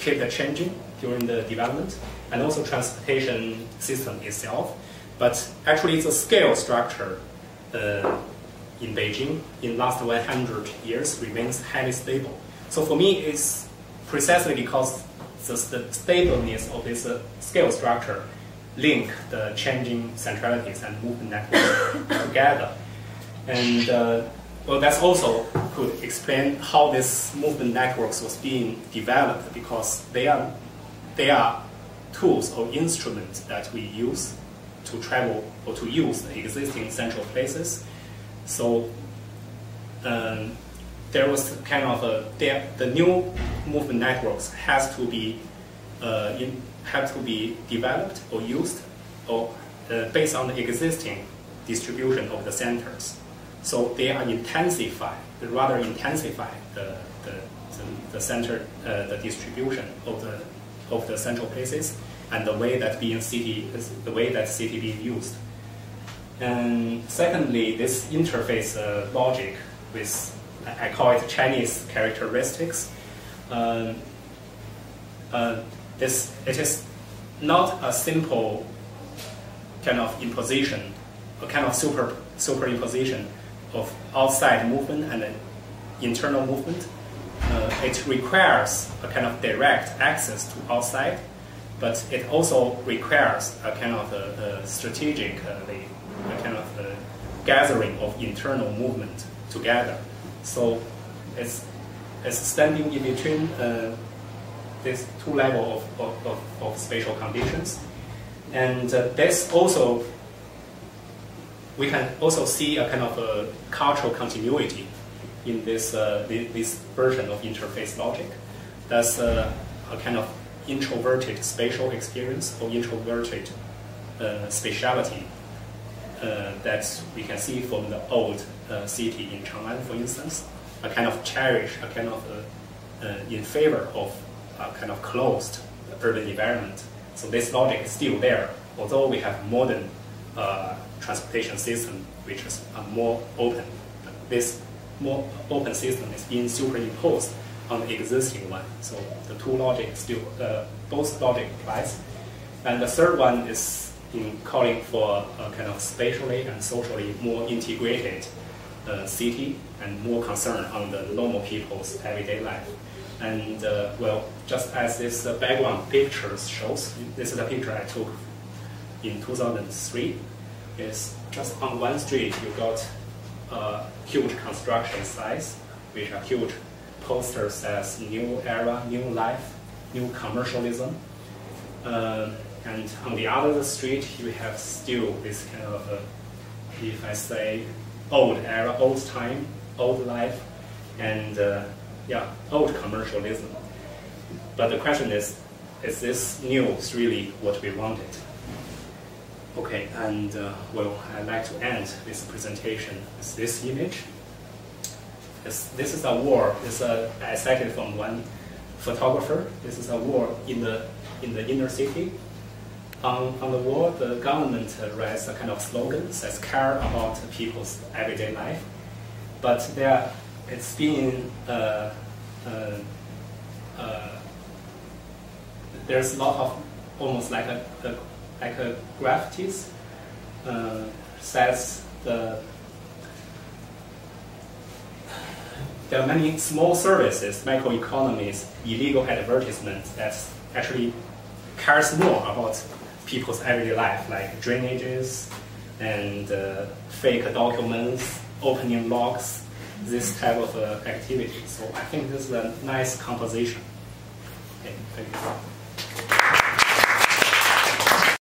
keep changing during the development, and also transportation system itself. But actually, the scale structure in Beijing in last 100 years remains highly stable. So for me, it's precisely because the stableness of this scale structure link the changing centralities and movement networks together. And well, that's also could explain how this movement networks was being developed, because they are tools or instruments that we use to travel or to use the existing central places. So there was kind of the new movement networks have to be developed or used or based on the existing distribution of the centers. So they are rather intensify the center, the distribution of the central places and the way that city being used. And secondly, this interface logic with, I call it Chinese characteristics. It is not a simple kind of imposition, a kind of superimposition of outside movement and internal movement. It requires a kind of direct access to outside, but it also requires a kind of strategic, a kind of gathering of internal movement together. So it's standing in between these two levels of spatial conditions. And this also, we can also see a kind of a cultural continuity in this version of interface logic. That's a kind of introverted spatial experience or introverted spatiality that we can see from the old city in Chang'an, for instance. A kind of cherish, a kind of in favor of a kind of closed urban environment. So this logic is still there, although we have modern transportation system which is more open. But this more open system is being superimposed on the existing one. So the two logic still, both logic applies. And the third one is in calling for a kind of spatially and socially more integrated city and more concern on the normal people's everyday life. And well, just as this background picture shows, this is a picture I took in 2003. Is just on one street you got a huge construction sites, which are huge posters as new era, new life, new commercialism. And on the other street you have still this kind of, if I say, old era, old time, old life, and yeah, old commercialism. But the question is this new really what we wanted? Okay, and well, I'd like to end this presentation with this image. This is a wall. I cited from one photographer. This is a wall in the inner city. On the wall, the government writes a kind of slogan, says "Care about people's everyday life," but it's being there's a lot of almost like a graffitis, says there are many small services, microeconomies, illegal advertisements that actually cares more about people's everyday life, like drainages and fake documents, opening logs, this type of activity. So I think this is a nice composition. Okay, thank you.